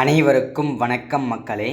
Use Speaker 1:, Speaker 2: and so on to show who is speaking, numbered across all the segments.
Speaker 1: அனைவருக்கும் வணக்கம் மக்களே.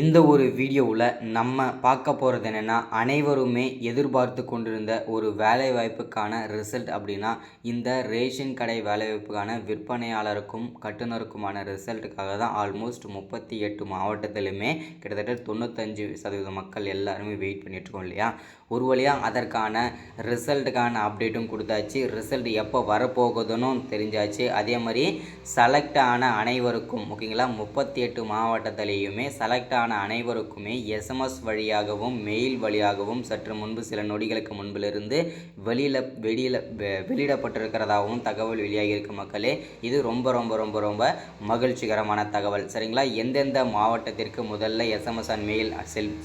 Speaker 1: இந்த ஒரு வீடியோவில் நம்ம பார்க்க போகிறது என்னென்னா, அனைவருமே எதிர்பார்த்து கொண்டிருந்த ஒரு வேலைவாய்ப்புக்கான ரிசல்ட் அப்படின்னா இந்த ரேஷன் கடை வேலைவாய்ப்புக்கான விற்பனையாளருக்கும் கட்டுநருக்குமான ரிசல்ட்டுக்காக தான் ஆல்மோஸ்ட் 38 மாவட்டத்திலுமே கிட்டத்தட்ட 95% மக்கள் எல்லாருமே வெயிட் பண்ணிகிட்ருக்கோம் இல்லையா. ஒரு வழியாக அதற்கான ரிசல்ட்டுக்கான அப்டேட்டும் கொடுத்தாச்சு. ரிசல்ட் எப்போ வரப்போகுதுன்னு தெரிஞ்சாச்சு. அதே மாதிரி செலக்ட் ஆன அனைவருக்கும் ஓகேங்களா, 38 மாவட்டத்திலேயுமே செலக்ட் ஆன அனைவருக்குமே எஸ்எம்எஸ் வழியாகவும் மெயில் வழியாகவும் சற்று முன்பு சில நொடிகளுக்கு முன்பிலிருந்து வெளியிடப்பட்டிருக்கிறதாகவும் தகவல் வெளியாகியிருக்கு மக்களே. இது ரொம்ப ரொம்ப ரொம்ப ரொம்ப மகிழ்ச்சிகரமான தகவல் சரிங்களா. எந்தெந்த மாவட்டத்திற்கு முதல்ல எஸ்எம்எஸ் அண்ட் மெயில்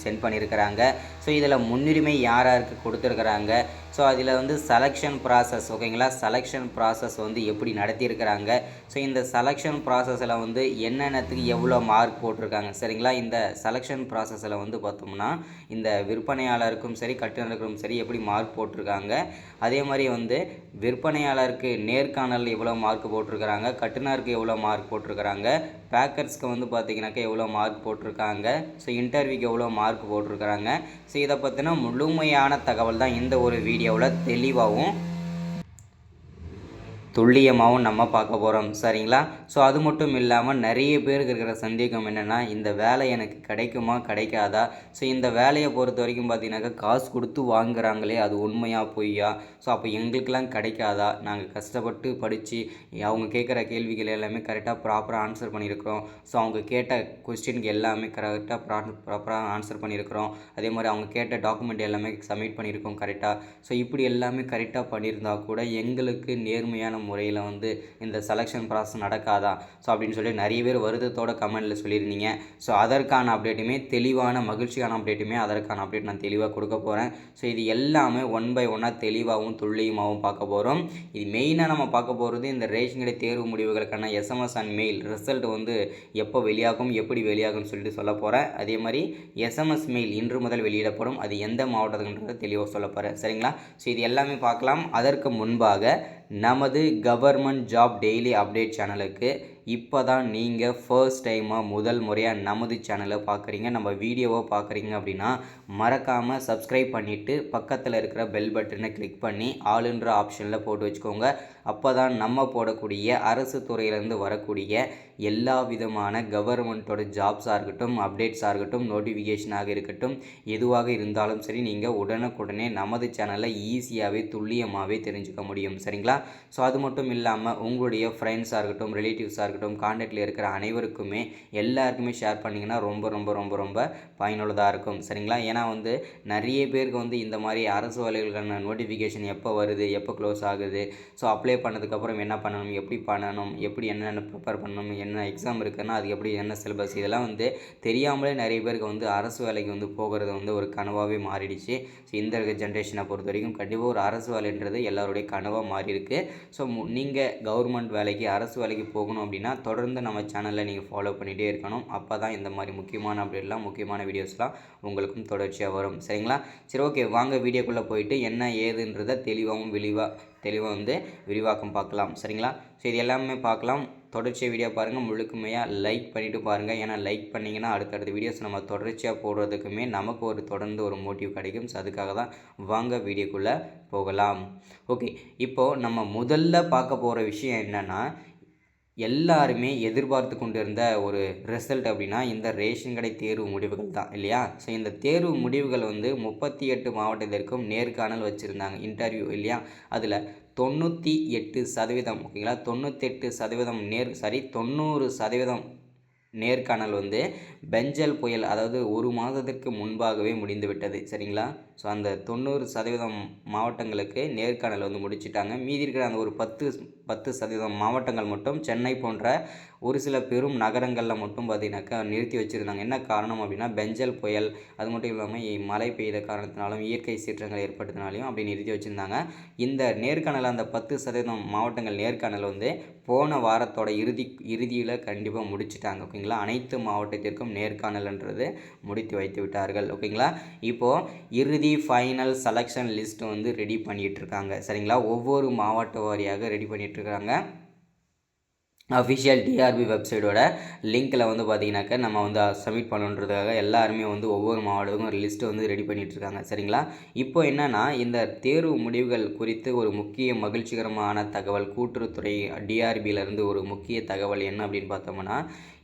Speaker 1: சென்ட் பண்ணியிருக்கிறாங்க, ஸோ இதில் முன்னுரிமை யாருக்கு கொடுத்துருக்குறாங்க, ஸோ அதில் வந்து செலெக்ஷன் ப்ராசஸ் ஓகேங்களா, செலெக்ஷன் ப்ராசஸ் வந்து எப்படி நடத்தியிருக்கிறாங்க, ஸோ இந்த செலெக்ஷன் ப்ராசஸில் வந்து என்னென்னத்துக்கு எவ்வளோ மார்க் போட்டிருக்காங்க சரிங்களா. இந்த செலெக்ஷன் ப்ராசஸில் வந்து பார்த்தோம்னா இந்த விற்பனையாளருக்கும் சரி கட்டுநருக்கும் சரி எப்படி மார்க் போட்டிருக்காங்க, அதே மாதிரி வந்து விற்பனையாளருக்கு நேர்காணல் எவ்வளோ மார்க் போட்டிருக்கிறாங்க, கட்டுநருக்கு எவ்வளோ மார்க் போட்டிருக்கிறாங்க, பேக்கர்ஸ்க்கு வந்து பார்த்திங்கனாக்கா எவ்வளோ மார்க் போட்டிருக்காங்க, ஸோ இன்டர்வியூக்கு எவ்வளோ மார்க் போட்டிருக்கிறாங்க, ஸோ இதை பற்றின முழுமையான தகவல் தான் இந்த ஒரு வீடியோவில் தெளிவாகவும் துல்லியமாகவும் நம்ம பார்க்க போகிறோம் சரிங்களா. ஸோ அது மட்டும் இல்லாமல் நிறைய பேருக்கு இருக்கிற சந்தேகம் என்னென்னா, இந்த வேலை எனக்கு கிடைக்குமா கிடைக்காதா, ஸோ இந்த வேலையை பொறுத்த வரைக்கும் பார்த்தீங்கன்னாக்கா காசு கொடுத்து வாங்குறாங்களே அது உண்மையாக பொய்யா, ஸோ அப்போ எங்களுக்கெல்லாம் கிடைக்காதா, நாங்கள் கஷ்டப்பட்டு படித்து அவங்க கேட்குற கேள்விகள் எல்லாமே கரெக்டாக ப்ராப்பராக ஆன்சர் பண்ணியிருக்கிறோம், ஸோ அவங்க கேட்ட கொஸ்டினுக்கு எல்லாமே கரெக்டாக ப்ராப்பராக ஆன்சர் பண்ணியிருக்கிறோம், அதே மாதிரி அவங்க கேட்ட டாக்குமெண்ட் எல்லாமே சப்மிட் பண்ணியிருக்கோம் கரெக்டாக, ஸோ இப்படி எல்லாமே கரெக்டாக பண்ணியிருந்தால் கூட எங்களுக்கு நேர்மையான முறையில் வந்து இந்த செலெக்ஷன் ப்ராசஸ் நடக்காதா, ஸோ அப்படின்னு சொல்லி நிறைய பேர் வருத்தத்தோட கமெண்டில் சொல்லியிருந்தீங்க. ஸோ அதற்கான அப்டேட்டுமே தெளிவான மகிழ்ச்சியான அப்டேட்டுமே அதற்கான அப்டேட் நான் தெளிவாக கொடுக்க போகிறேன். ஸோ இது எல்லாமே ஒன் பை ஒன்னாக தெளிவாகவும் துல்லியமாகவும் பார்க்க போகிறோம். இது மெயினாக நம்ம பார்க்க போகிறது இந்த ரேஷன் கடை தேர்வு முடிவுகளுக்கான எஸ்எம்எஸ் அண்ட் மெயில் ரிசல்ட் வந்து எப்போ வெளியாகும் எப்படி வெளியாகும்னு சொல்லிட்டு சொல்ல போகிறேன். அதே மாதிரி எஸ்எம்எஸ் மெயில் இன்று முதல் வெளியிடப்படும், அது எந்த மாவட்டத்துக்குன்றதை தெளிவாக சொல்ல போகிறேன் சரிங்களா. ஸோ இது எல்லாமே பார்க்கலாம். அதற்கு முன்பாக நமது கவர்மெண்ட் ஜாப் டெய்லி அப்டேட் சேனலுக்கு இப்போ தான் நீங்கள் ஃபர்ஸ்ட் டைமாக முதல் முறையாக நமது சேனலை பார்க்குறீங்க, நம்ம வீடியோவை பார்க்குறீங்க அப்படின்னா மறக்காமல் சப்ஸ்கிரைப் பண்ணிவிட்டு பக்கத்தில் இருக்கிற பெல் பட்டனை கிளிக் பண்ணி ஆளுன்ற ஆப்ஷனில் போட்டு வச்சுக்கோங்க. அப்போ தான் நம்ம போடக்கூடிய அரசு துறையிலேருந்து வரக்கூடிய எல்லா விதமான கவர்மெண்ட்டோட ஜாப்ஸாக இருக்கட்டும், அப்டேட்ஸாக இருக்கட்டும், நோட்டிஃபிகேஷனாக இருக்கட்டும், எதுவாக இருந்தாலும் சரி நீங்கள் உடனுக்குடனே நமது சேனலில் ஈஸியாகவே துல்லியமாகவே தெரிஞ்சுக்க முடியும் சரிங்களா. ஸோ அது மட்டும் இல்லாமல் உங்களுடைய ஃப்ரெண்ட்ஸாக இருக்கட்டும், ரிலேட்டிவ்ஸாக இருக்கட்டும், கான்டாக்டில் இருக்கிற அனைவருக்குமே எல்லாருக்குமே ஷேர் பண்ணிங்கன்னா ரொம்ப ரொம்ப ரொம்ப ரொம்ப பயனுள்ளதாக இருக்கும் சரிங்களா. ஏன்னா வந்து நிறைய பேருக்கு வந்து இந்த மாதிரி அரசு வேலைகளுக்கான நோட்டிஃபிகேஷன் எப்போ வருது, எப்போ க்ளோஸ் ஆகுது, ஸோ அப்ளை பண்ணதுக்கப்புறம் என்ன பண்ணணும், எப்படி பண்ணணும், எப்படி என்னென்ன ப்ரிப்பேர் பண்ணணும், என்ன எக்ஸாம் இருக்குன்னா அது எப்படி என்ன சிலபஸ், இதெல்லாம் வந்து தெரியாமலே நிறைய பேருக்கு வந்து அரசு வேலைக்கு வந்து போகிறது வந்து ஒரு கனவாகவே மாறிடுச்சு. ஸோ இந்த ஜென்ரேஷனை பொறுத்த வரைக்கும் கண்டிப்பாக ஒரு அரசு வேலைன்றது எல்லாருடைய கனவாக மாறி இருக்குது. ஸோ நீங்கள் கவர்மெண்ட் வேலைக்கு அரசு வேலைக்கு போகணும் அப்படின்னா தொடர்ந்து நம்ம சேனலில் நீங்கள் ஃபாலோ பண்ணிகிட்டே இருக்கணும். அப்போ தான் இந்த மாதிரி முக்கியமான அப்டேட்லாம் முக்கியமான வீடியோஸ்லாம் உங்களுக்கும் தொடர்ச்சியாக வரும் சரிங்களா. சரி ஓகே, வாங்க வீடியோக்குள்ளே போயிட்டு என்ன ஏதுன்றதை தெளிவாக வந்து விரிவாக்கம் பார்க்கலாம் சரிங்களா. ஸோ இது எல்லாமே பார்க்கலாம். தொடர்ச்சியாக வீடியோ பாருங்கள், முழுக்குமையாக லைக் பண்ணிவிட்டு பாருங்கள். ஏன்னா லைக் பண்ணிங்கன்னா அடுத்தடுத்த வீடியோஸ் நம்ம தொடர்ச்சியாக போடுறதுக்குமே நமக்கு ஒரு தொடர்ந்து ஒரு மோட்டிவ் கிடைக்கும். ஸோ அதுக்காக தான் வாங்க வீடியோக்குள்ளே போகலாம். ஓகே, இப்போது நம்ம முதல்ல பார்க்க போகிற விஷயம் என்னென்னா, எல்லாருமே எதிர்பார்த்து கொண்டு இருந்த ஒரு ரிசல்ட் அப்படின்னா இந்த ரேஷன் கடை தேர்வு முடிவுகள் தான் இல்லையா. ஸோ இந்த தேர்வு முடிவுகள் வந்து 38 மாவட்டத்திற்கும் நேர்காணல் வச்சுருந்தாங்க, இன்டர்வியூ இல்லையா. அதில் 98% ஓகேங்களா, 98% 90% நேர்காணல் வந்து பெஞ்சல் புயல் அதாவது ஒரு மாதத்திற்கு முன்பாகவே முடிந்து விட்டது சரிங்களா. ஸோ அந்த 90% மாவட்டங்களுக்கு நேர்காணல் வந்து முடிச்சிட்டாங்க. மீதி இருக்கிற அந்த ஒரு 10% மாவட்டங்கள் மட்டும் சென்னை போன்ற ஒரு சில பெரும் நகரங்களில் மட்டும் பார்த்திங்கனாக்கா நிறுத்தி வச்சுருந்தாங்க. என்ன காரணம் அப்படின்னா பெஞ்சல் புயல், அது மட்டும் இல்லாமல் மழை பெய்த காரணத்தினாலும் இயற்கை சீற்றங்கள் ஏற்பட்டதுனாலையும் அப்படி நிறுத்தி வச்சுருந்தாங்க. இந்த நேர்காணல் அந்த 10% மாவட்டங்கள் நேர்காணல் வந்து போன வாரத்தோட இறுதியில் கண்டிப்பாக முடிச்சிட்டாங்க ஓகேங்களா. அனைத்து மாவட்டத்திற்கும் நேர்காணல்ன்றது முடித்து வைத்து விட்டார்கள் ஓகேங்களா. இப்போது இறுதி ஃபைனல் செலெக்ஷன் லிஸ்ட் வந்து ரெடி பண்ணிகிட்டு இருக்காங்க சரிங்களா. ஒவ்வொரு மாவட்ட வாரியாக ரெடி பண்ணிகிட்டு இருக்காங்க. அஃபிஷியல் டிஆர்பி வெப்சைட்டோட லிங்க்கில் வந்து பார்த்தீங்கன்னாக்கா நம்ம வந்து சப்மிட் பண்ணணுன்றதுக்காக எல்லாருமே வந்து ஒவ்வொரு மாவட்டத்துக்கும் ஒரு லிஸ்ட்டு வந்து ரெடி பண்ணிகிட்ருக்காங்க. சரிங்களா? இப்போ என்னென்னா இந்த தேர்வு முடிவுகள் குறித்து ஒரு முக்கிய மகிழ்ச்சிகரமான தகவல் கூட்டுறவுத்துறை டிஆர்பியிலேருந்து ஒரு முக்கிய தகவல் என்ன அப்படின்னு பார்த்தோம்னா,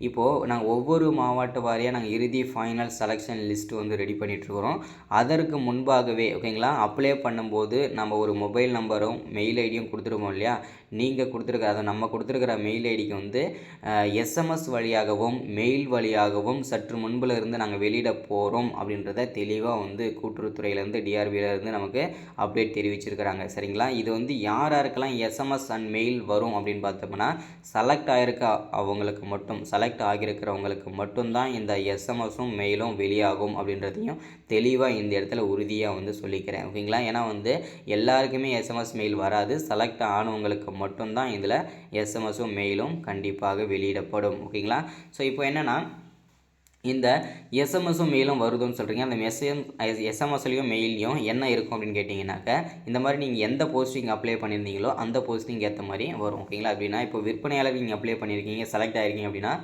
Speaker 1: இப்போது நாங்கள் ஒவ்வொரு மாவட்ட வாரியாக நாங்கள் இறுதி ஃபைனல் செலெக்ஷன் லிஸ்ட்டு வந்து ரெடி பண்ணிகிட்ருக்குறோம். அதற்கு முன்பாகவே ஓகேங்களா, அப்ளை பண்ணும்போது நம்ம ஒரு மொபைல் நம்பரும் மெயில் ஐடியும் கொடுத்துருக்கோம் இல்லையா? நீங்கள் கொடுத்துருக்க அதை நம்ம கொடுத்துருக்கிற மெயில் ஐடிக்கு வந்து எஸ்எம்எஸ் வழியாகவும் மெயில் வழியாகவும் சற்று முன்பில் இருந்து நாங்கள் வெளியிட போகிறோம் அப்படின்றத தெளிவாக வந்து கூட்டுறவுத்துறையிலேருந்து டிஆர்பியிலேருந்து நமக்கு அப்டேட் தெரிவிச்சிருக்கிறாங்க. சரிங்களா? இது வந்து யார் யாருக்கெல்லாம் எஸ்எம்எஸ் அண்ட் மெயில் வரும் அப்படின்னு பார்த்தோம்னா, செலக்ட் ஆகியிருக்கிறவங்களுக்கு மட்டும்தான் இந்த எஸ்எம்எஸும் மெயிலும் வெளியாகும் அப்படின்றதையும் தெளிவாக இந்த இடத்துல உறுதியாக வந்து சொல்லிக்கிறேன். ஓகேங்களா? ஏன்னா வந்து எல்லாருக்குமே எஸ்எம்எஸ் மெயில் வராது. செலக்ட் ஆனவங்களுக்கு மட்டும்தான் இதில் எஸ்எம்எஸும் மெயிலும் கண்டிப்பாக வெளியிடப்படும். ஓகேங்களா? ஸோ இப்போ என்னென்னா இந்த எஸ்எம்எஸும் மெயிலும் வருதுன்னு சொல்கிறீங்க. அந்த எஸ்எம்எஸ்லையும் மெயிலையும் என்ன இருக்கும் அப்படின்னு கேட்டிங்கனாக்கா, இந்த மாதிரி நீங்கள் எந்த போஸ்டிங் அப்ளை பண்ணியிருந்தீங்களோ அந்த போஸ்டிங் ஏற்ற மாதிரி வரும். ஓகேங்களா? அப்படின்னா இப்போ விற்பனையாளர் நீங்கள் அப்ளை பண்ணியிருக்கீங்க, செலக்ட் ஆகிருக்கீங்க அப்படின்னா,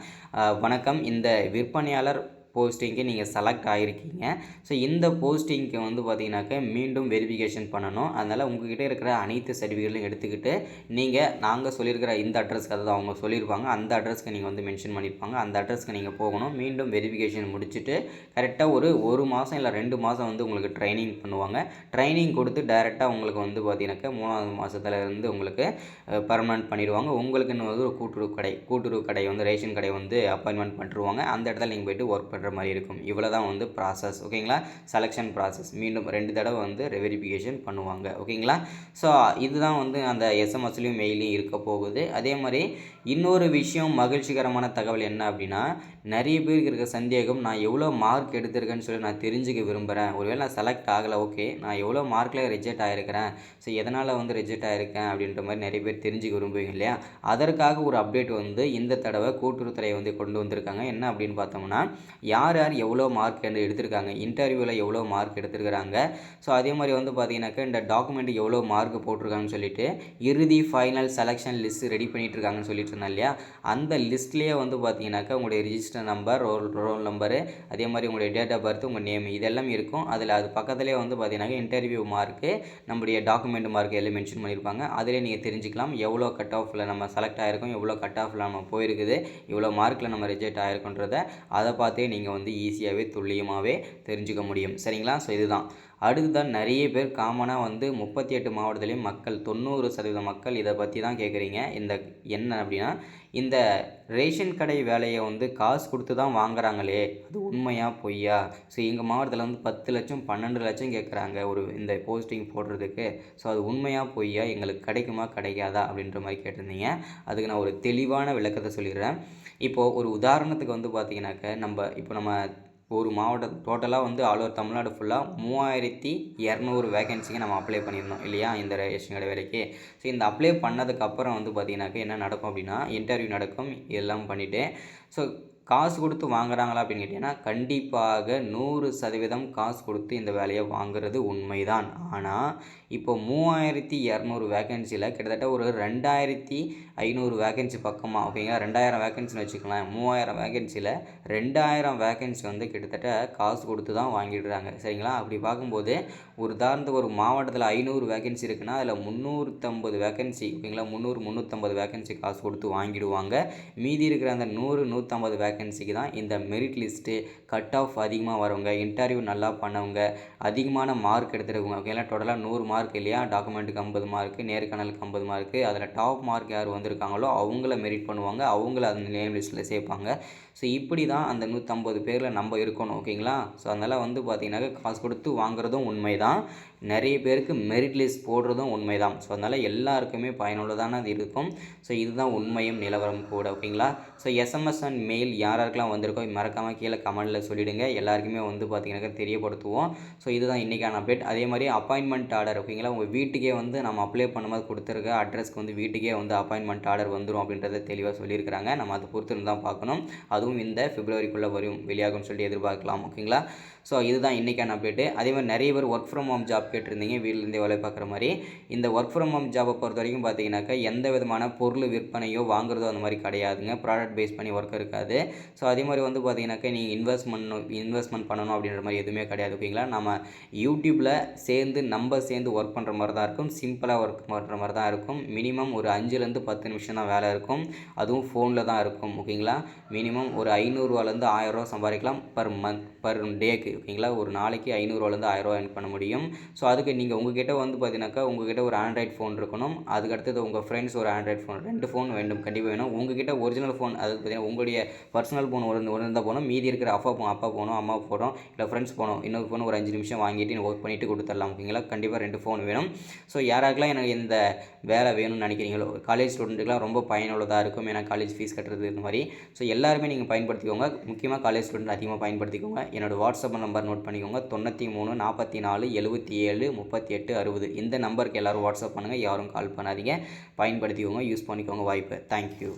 Speaker 1: வணக்கம், இந்த விற்பனையாளர் போஸ்டிங்க்கு நீங்கள் செலக்ட் ஆகிருக்கீங்க. ஸோ இந்த போஸ்டிங்க்கு வந்து பார்த்தீங்கன்னாக்கா மீண்டும் வெரிஃபிகேஷன் பண்ணணும். அதனால் உங்கள்கிட்ட இருக்கிற அனைத்து சர்டிஃபிகேட்லையும் எடுத்துக்கிட்டு நாங்கள் சொல்லியிருக்கிற இந்த அட்ரஸ்க்கு, அதாவது அவங்க சொல்லியிருப்பாங்க அந்த அட்ரஸ்க்கு நீங்கள் வந்து மென்ஷன் பண்ணியிருப்பாங்க, அந்த அட்ரஸ்க்கு நீங்கள் போகணும். மீண்டும் வெரிஃபிகேஷன் முடிச்சுட்டு கரெக்டாக ஒரு மாதம் இல்லை 2 மாதம் வந்து உங்களுக்கு ட்ரைனிங் பண்ணுவாங்க. ட்ரைனிங் கொடுத்து டைரெக்டாக உங்களுக்கு வந்து பார்த்தீங்கன்னாக்கா 3வது மாதத்துலேருந்து உங்களுக்கு பர்மனெண்ட் பண்ணிடுவாங்க. உங்களுக்குன்னு வந்து ஒரு கூட்டுறவு கடை வந்து ரேஷன் கடை வந்து அப்பாயின்மெண்ட் பண்ணிடுவாங்க. அந்த இடத்துல நீங்கள் போய்ட்டு ஒர்க் மாதிரி இருக்கும். இவ்வளோ தான் வந்து ப்ராசஸ். ஓகேங்களா? செலெக்ஷன் ப்ராசஸ் மீண்டும் 2 தடவை வந்து வெரிஃபிகேஷன் பண்ணுவாங்க. ஓகேங்களா? ஸோ இதுதான் வந்து அந்த எஸ்எம்எஸ்லையும் மெயிலையும் இருக்க போகுது. அதே மாதிரி இன்னொரு விஷயம், மகிழ்ச்சிகரமான தகவல் என்ன அப்படின்னா, நிறைய பேருக்கு இருக்க சந்தேகம், நான் எவ்வளோ மார்க் எடுத்திருக்கேன்னு சொல்லி நான் தெரிஞ்சுக்க விரும்புகிறேன். ஒருவேளை நான் செலக்ட் ஆகலை, ஓகே, நான் எவ்வளோ மார்க்கில் ரிஜெக்ட் ஆகிருக்கிறேன், ஸோ எதனால் வந்து ரிஜெக்ட் ஆகிருக்கேன் அப்படின்ற மாதிரி நிறைய பேர் தெரிஞ்சுக்க விரும்புவீங்க இல்லையா? அதற்காக ஒரு அப்டேட் வந்து இந்த தடவை கூட்டுறவுத்துறை வந்து கொண்டு வந்திருக்காங்க. என்ன அப்படின்னு பார்த்தோம்னா, யார் எவ்வளோ மார்க் எடுத்திருக்காங்க, இன்டர்வியூவில் எவ்வளோ மார்க் எடுத்துருக்கிறாங்க, ஸோ அதே மாதிரி வந்து பார்த்தீங்கன்னாக்கா இந்த டாக்குமெண்ட் எவ்வளோ மார்க் போட்டிருக்காங்கன்னு சொல்லிட்டு இறுதி ஃபைனல் செலெக்ஷன் லிஸ்ட் ரெடி பண்ணிகிட்டு இருக்காங்கன்னு சொல்லிட்டு இருந்தேன் இல்லையா? அந்த லிஸ்ட்லேயே வந்து பார்த்தீங்கன்னாக்கா உங்களுடைய ரிஜிஸ்டர் நம்பர், ரோல் நம்பரு, அதே மாதிரி உங்களுடைய டேட் ஆஃப் பர்த், உங்கள் நேம் இதெல்லாம் இருக்கும். அதில் அது பக்கத்துலேயே வந்து பார்த்தீங்கன்னாக்கா இன்டர்வியூ மார்க்கு, நம்முடைய டாக்குமெண்ட் மார்க் எல்லாம் மென்ஷன் பண்ணியிருப்பாங்க. அதிலே நீங்கள் தெரிஞ்சுக்கலாம் எவ்வளோ கட் ஆஃபில் நம்ம செலக்ட் ஆகிருக்கோம், எவ்வளோ கட் ஆஃபில் நம்ம போயிருக்குது, எவ்வளோ மார்க்கில் நம்ம ரிஜெக்ட் ஆகிருக்குன்றதை அதை பார்த்தே நீங்கள் வந்து ஈஸியாகவே துல்லியமாகவே தெரிஞ்சுக்க முடியும். சரிங்களா? ஸோ இதுதான். அடுத்ததான் நிறைய பேர் காமனாக வந்து 38 மாவட்டத்துலேயும் மக்கள் 90% மக்கள் இதை பற்றி தான் கேட்குறீங்க. என்ன அப்படின்னா, இந்த ரேஷன் கடை வேலையை வந்து காசு கொடுத்து தான் வாங்குறாங்களே, அது உண்மையா பொய்யா? ஸோ எங்கள் மாவட்டத்தில் வந்து 10 லட்சம் 12 லட்சம் கேட்குறாங்க இந்த போஸ்டிங் போடுறதுக்கு. ஸோ அது உண்மையா பொய்யா, எங்களுக்கு கிடைக்குமா கிடைக்காதா அப்படின்ற மாதிரி கேட்டிருந்தீங்க. அதுக்கு நான் ஒரு தெளிவான விளக்கத்தை சொல்லிடுறேன். இப்போது ஒரு உதாரணத்துக்கு வந்து பார்த்தீங்கன்னாக்க, நம்ம ஒரு மாவட்டம் டோட்டலாக வந்து ஆல் ஓவர் தமிழ்நாடு ஃபுல்லாக 3200 வேகன்சிக்கு நம்ம அப்ளை பண்ணியிருந்தோம் இல்லையா, இந்த ரேஷன் கடை வேலைக்கு. ஸோ இந்த அப்ளை பண்ணதுக்கப்புறம் வந்து பார்த்திங்கனாக்கா என்ன நடக்கும் அப்படின்னா, இன்டர்வியூ நடக்கும், எல்லாம் பண்ணிவிட்டு ஸோ காசு கொடுத்து வாங்குறாங்களா அப்படின்னு கேட்டிங்கன்னா, கண்டிப்பாக 100% காசு கொடுத்து இந்த வேலையை வாங்குறது உண்மைதான். ஆனால் இப்போ 3200 வேகன்சியில் கிட்டத்தட்ட ஒரு 2500 வேகன்சி பக்கமாக, ஓகேங்களா, 2000 வேகன்சின்னு வச்சுக்கலாம். 3000 வேகன்சியில் 2000 வேகன்சி வந்து கிட்டத்தட்ட காசு கொடுத்து தான் வாங்கிடுறாங்க. சரிங்களா? அப்படி பார்க்கும்போது ஒரு உதாரணத்துக்கு ஒரு மாவட்டத்தில் 500 வேகன்சி இருக்குன்னா அதில் 350 வேகன்சி, ஓகேங்களா, 350 வேகன்சி காசு கொடுத்து வாங்கிடுவாங்க. மீதி இருக்கிற அந்த 150 வேகன்சிக்கு தான் இந்த மெரிட் லிஸ்ட்டு, கட் ஆஃப் அதிகமாக வரவங்க, இன்டர்வியூ நல்லா பண்ணவங்க, அதிகமான மார்க் எடுத்துருக்கவங்க, ஓகேங்களா, டோட்டலாக 100 மார்க் இல்லையா, டாக்குமெண்ட்டுக்கு 50 மார்க்கு, நேர்காணலுக்கு 50 மார்க்கு, அதில் டாப் மார்க் யார் வந்திருக்காங்களோ அவங்கள மெரிட் பண்ணுவாங்க, அவங்கள அந்த நேம் லிஸ்ட்டில் சேர்ப்பாங்க. ஸோ இப்படி தான் அந்த 150 பேரில் நம்ம இருக்கணும். ஓகேங்களா? ஸோ அதனால் வந்து பார்த்திங்கனாக்கா காசு கொடுத்து வாங்குறதும் உண்மை தான், நிறைய பேருக்கு மெரிட் லிஸ்ட் போடுறதும் உண்மை தான். ஸோ அதனால் எல்லாருக்குமே பயனுள்ளதான அது இருக்கும். ஸோ இதுதான் உண்மையும் நிலவரம் கூட. ஓகேங்களா? ஸோ எஸ்எம்எஸ் அண்ட் மெயில் யாருக்கெல்லாம் வந்திருக்கோ மறக்காமல் கீழே கமெண்டில் சொல்லிவிடுங்க, எல்லாருக்குமே வந்து பார்த்திங்கனாக்கா தெரியப்படுத்துவோம். ஸோ இதுதான் இன்றைக்கான அப்டேட். அதே மாதிரி அப்பாயின்மெண்ட் ஆர்டர், ஓகேங்களா, உங்கள் வீட்டுக்கே வந்து நம்ம அப்ளை பண்ணும்போது கொடுத்துருக்க அட்ரஸ்க்கு வந்து வீட்டுக்கே வந்து அப்பாயின்மெண்ட் ஆர்டர் வந்துடும் அப்படின்றத தெளிவாக சொல்லியிருக்கிறாங்க. நம்ம அதை பொறுத்து தான் பார்க்கணும். அதுவும் இந்த பிப்ரவரிக்குள்ளே வெளியாகும்னு சொல்லிட்டு எதிர்பார்க்கலாம். ஓகேங்களா? ஸோ இதுதான் இன்றைக்கான அப்டேட்டு. அதே மாதிரி நிறைய பேர் ஒர்க் ஃப்ரம் ஹோம் ஜாப் கேட்டிருந்தீங்க வீட்டிலேருந்தே வேலை பார்க்குற மாதிரி. இந்த ஒர்க் ஃப்ரம் ஹோம் ஜாபை பொறுத்த வரைக்கும் பார்த்தீங்கன்னாக்கா எந்த விதமான பொருள் விற்பனையோ வாங்குறதோ அந்த மாதிரி கிடையாதுங்க. ப்ராடக்ட் பேஸ் பண்ணி ஒர்க் இருக்காது. ஸோ அதே மாதிரி வந்து பார்த்தீங்கன்னாக்கா நீங்கள் இன்வெஸ்ட்மெண்ட் பண்ணணும் அப்படின்ற மாதிரி எதுவுமே கிடையாது. ஓகேங்களா? நம்ம யூடியூப்பில் சேர்ந்து ஒர்க் பண்ணுற மாதிரி தான் இருக்கும். சிம்பிளாக ஒர்க் பண்ணுற மாதிரி தான் இருக்கும். மினிமம் ஒரு 5லேருந்து 10 நிமிஷம் தான் வேலை இருக்கும். அதுவும் ஃபோனில் தான் இருக்கும். ஓகேங்களா? மினிமம் ஒரு ₹500லேருந்து ₹1000 சம்பாதிக்கலாம் பர் டேக்கு. ஓகேங்களா? ஒரு நாளைக்கு ₹500லேருந்து ₹1000 earn பண்ண முடியும். ஸோ அதுக்கு நீங்கள் உங்ககிட்ட வந்து பார்த்தீங்கன்னாக்கா உங்ககிட்ட ஒரு ஆண்ட்ராய்ட் ஃபோன் இருக்கணும். அதுக்கு அடுத்தது உங்கள் ஃப்ரெண்ட்ஸ் ஒரு ஆண்ட்ராய்ட் ஃபோன் 2 ஃபோன் வேண்டும், கண்டிப்பாக வேணும். உங்ககிட்ட ஒரிஜினல் ஃபோன், அதாவது பார்த்தீங்கன்னா உங்களுடைய பர்சனல் ஃபோன் ஒன்று இருந்தால் போனோம். மீதி இருக்கிற அப்பா ஃபோனோ அம்மா ஃபோனோ இல்லை ஃப்ரெண்ட்ஸ் ஃபோனோ இன்னொரு ஃபோன் ஒரு 5 நிமிஷம் வாங்கிட்டு ஒர்க் பண்ணிவிட்டு கொடுத்துடலாம். ஓகேங்களா? கண்டிப்பாக 2 ஃபோன் வேணும். ஸோ யாராருக்கெல்லாம் எனக்கு இந்த வேலை வேணும்னு நினைக்கிறீங்களோ, காலேஜ் ஸ்டூடெண்ட்டுக்கெலாம் ரொம்ப பயனுள்ளதாக இருக்கும். ஏன்னா காலேஜ் ஃபீஸ் கட்டுறது இந்த மாதிரி. ஸோ எல்லாருமே நீங்கள் பயன்படுத்திக்கோங்க. முக்கியமாக காலேஜ் ஸ்டூடெண்ட் அதிகமாக பயன்படுத்திக்கோங்க. என்னோடய வாட்ஸ்அப் நம்பர் நோட் பண்ணிக்கோங்க. 93 44 77 38 60. இந்த நம்பருக்கு எல்லோரும் வாட்ஸ்அப் பண்ணுங்கள். யாரும் கால் பண்ணாதீங்க. பயன்படுத்திக்கோங்க, யூஸ் பண்ணிக்கோங்க வாய்ப்பை. தேங்க்யூ.